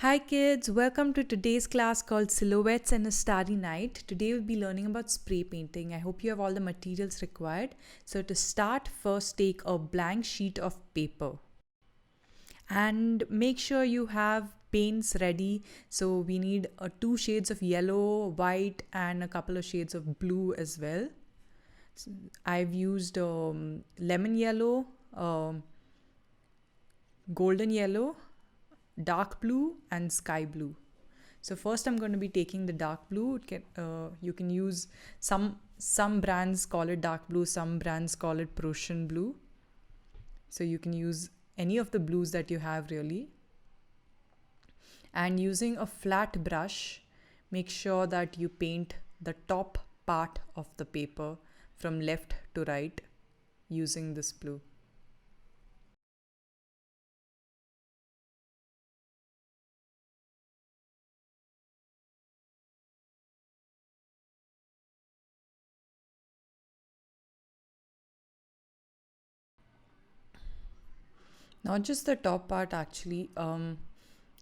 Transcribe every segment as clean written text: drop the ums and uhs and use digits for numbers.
Hi kids, welcome to today's class called Silhouettes and a Starry Night. Today we'll be learning about spray painting. I hope you have all the materials required. So to start, first take a blank sheet of paper and make sure you have paints ready. So we need two shades of yellow, white and a couple of shades of blue as well. I've used lemon yellow, golden yellow, dark blue and sky blue. So first I'm going to be taking the dark blue. You can use some brands call it dark blue, some brands call it Prussian blue. So you can use any of the blues that you have really. And using a flat brush, make sure that you paint the top part of the paper from left to right using this blue. Not just the top part actually.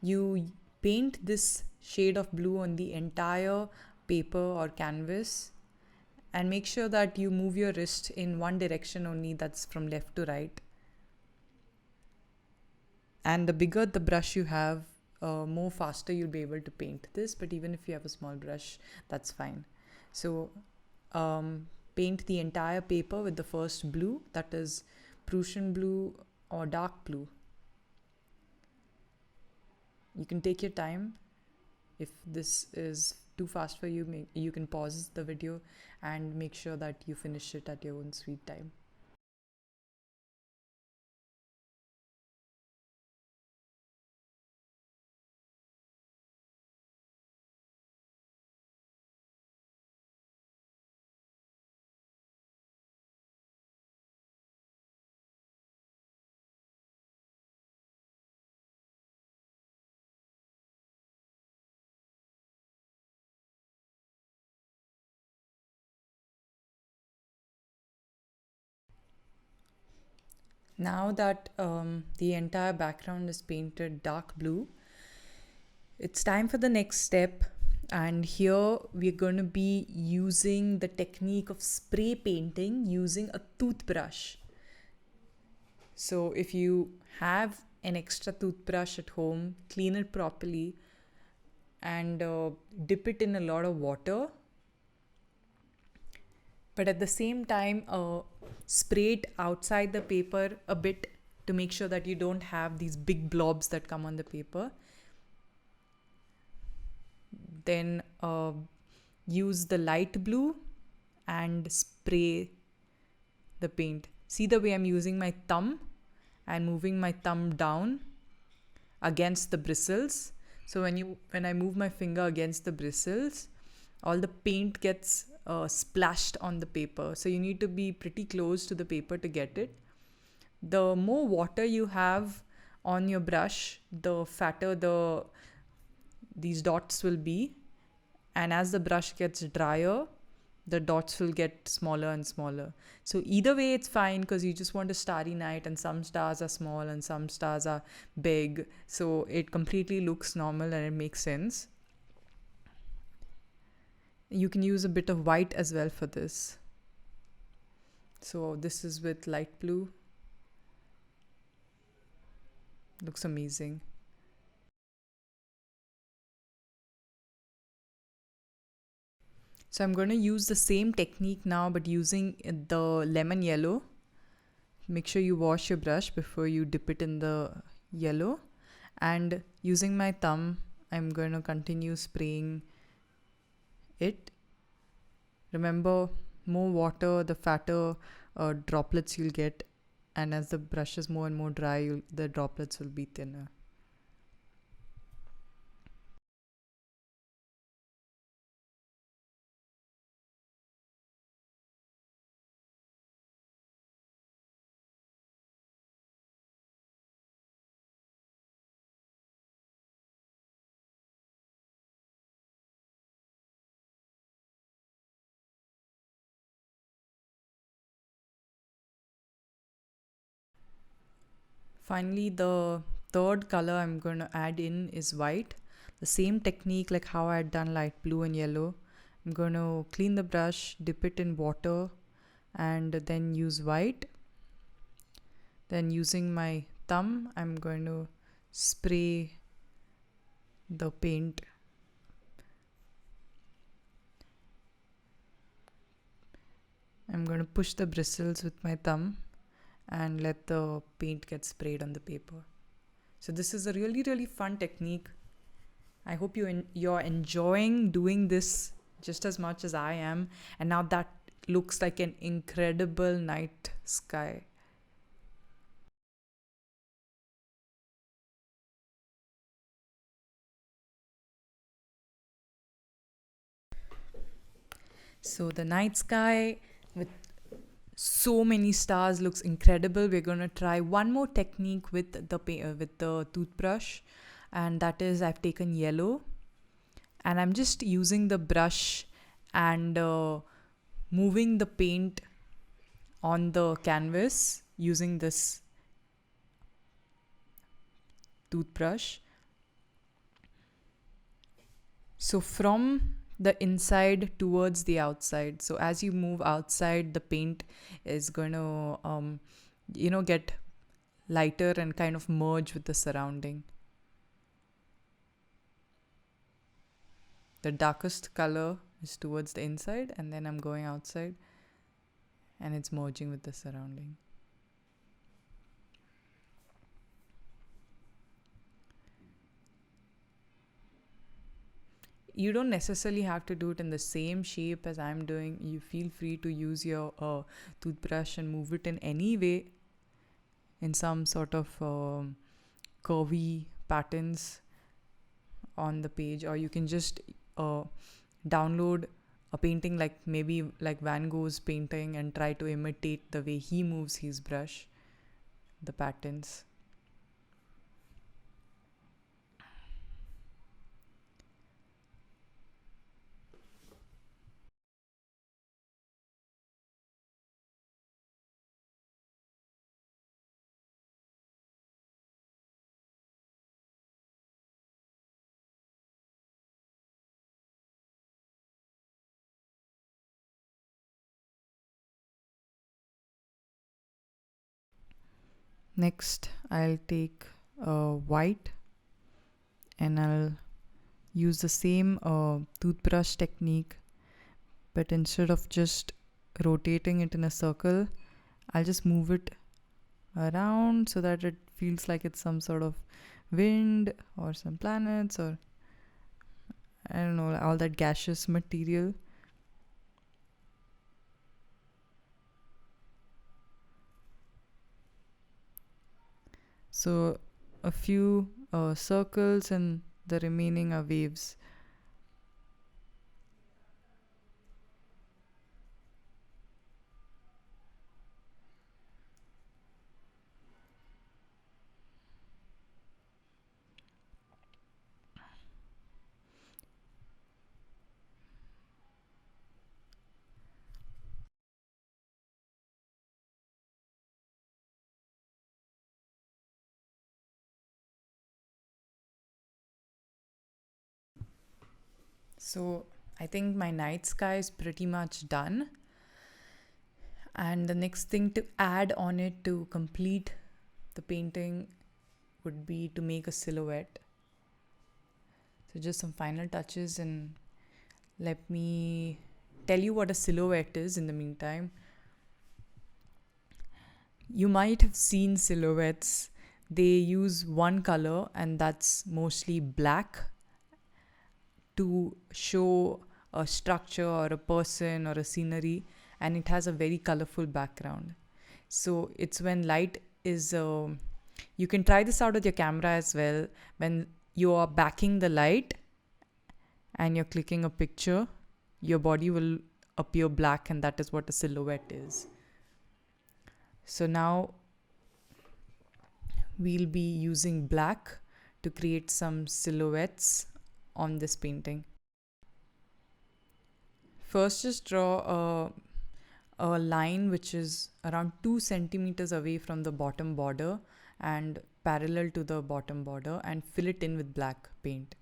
You paint this shade of blue on the entire paper or canvas and make sure that you move your wrist in one direction only, that's from left to right. And the bigger the brush you have, more faster you'll be able to paint this, but even if you have a small brush, that's fine. So paint the entire paper with the first blue, that is Prussian blue or dark blue. You can take your time. If this is too fast for you, you can pause the video and make sure that you finish it at your own sweet time. Now that the entire background is painted dark blue, it's time for the next step. And here we're going to be using the technique of spray painting using a toothbrush. So if you have an extra toothbrush at home, clean it properly and dip it in a lot of water. But at the same time, spray it outside the paper a bit to make sure that you don't have these big blobs that come on the paper. Then use the light blue and spray the paint. See the way I'm using my thumb and moving my thumb down against the bristles. So when I move my finger against the bristles, all the paint gets splashed on the paper. So you need to be pretty close to the paper to get it. The more water you have on your brush, the fatter these dots will be. And as the brush gets drier, the dots will get smaller and smaller. So either way, it's fine because you just want a starry night and some stars are small and some stars are big. So it completely looks normal and it makes sense. You can use a bit of white as well for this. So this is with light blue. Looks amazing. So I'm going to use the same technique now, but using the lemon yellow. Make sure you wash your brush before you dip it in the yellow. And using my thumb, I'm going to continue spraying it. Remember, more water, the fatter droplets you'll get. And as the brush is more and more dry, the droplets will be thinner. Finally, the third color I'm going to add in is white. The same technique like how I had done light blue and yellow. I'm going to clean the brush, dip it in water, and then use white. Then using my thumb, I'm going to spray the paint. I'm going to push the bristles with my thumb and let the paint get sprayed on the paper. So this is a really, really fun technique. I hope you're enjoying doing this just as much as I am. And now that looks like an incredible night sky. So the night sky with so many stars looks incredible. We're going to try one more technique with the toothbrush, and that is I've taken yellow and I'm just using the brush and moving the paint on the canvas using this toothbrush. So from the inside towards the outside. So as you move outside, the paint is going to, get lighter and kind of merge with the surrounding. The darkest color is towards the inside, and then I'm going outside and it's merging with the surrounding. You don't necessarily have to do it in the same shape as I'm doing. You feel free to use your toothbrush and move it in any way in some sort of curvy patterns on the page, or you can just download a painting like maybe like Van Gogh's painting and try to imitate the way he moves his brush, the patterns. Next, I'll take white and I'll use the same toothbrush technique, but instead of just rotating it in a circle, I'll just move it around so that it feels like it's some sort of wind or some planets or I don't know, all that gaseous material. So a few circles and the remaining are waves. So I think my night sky is pretty much done. And the next thing to add on it to complete the painting would be to make a silhouette. So just some final touches, and let me tell you what a silhouette is in the meantime. You might have seen silhouettes. They use one color, and that's mostly black, to show a structure or a person or a scenery, and it has a very colorful background. So it's when light is you can try this out with your camera as well. When you are backing the light and you're clicking a picture, your body will appear black, and that is what a silhouette is. So now we'll be using black to create some silhouettes on this painting. First, just draw a line which is around 2 centimeters away from the bottom border and parallel to the bottom border and fill it in with black paint.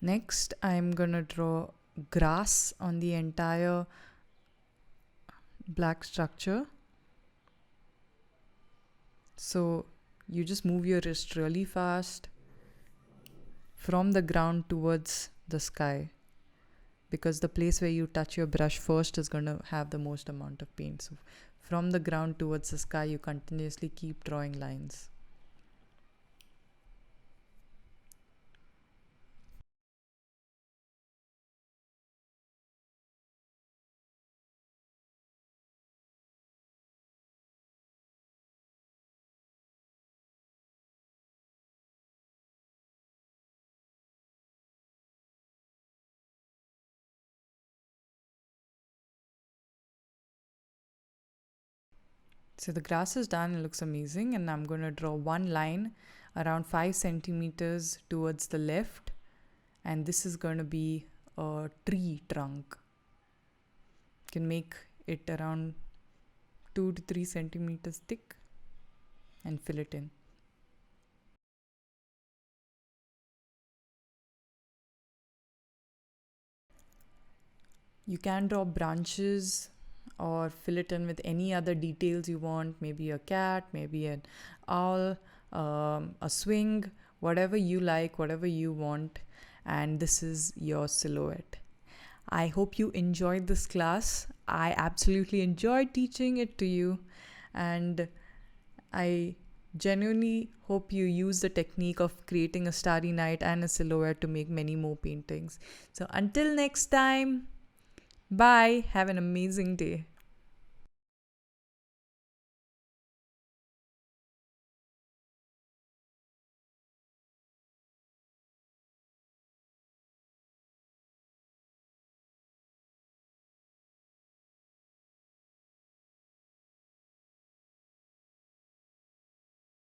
Next, I'm gonna draw grass on the entire black structure. So you just move your wrist really fast from the ground towards the sky, because the place where you touch your brush first is going to have the most amount of paint. So from the ground towards the sky, you continuously keep drawing lines. So the grass is done, it looks amazing, and I'm going to draw one line around 5 centimeters towards the left, and this is going to be a tree trunk. You can make it around 2 to 3 centimeters thick and fill it in. You can draw branches or fill it in with any other details you want, maybe a cat, maybe an owl, a swing, whatever you like, whatever you want. And this is your silhouette. I hope you enjoyed this class. I absolutely enjoyed teaching it to you, and I genuinely hope you use the technique of creating a starry night and a silhouette to make many more paintings. So until next time, bye. Have an amazing day.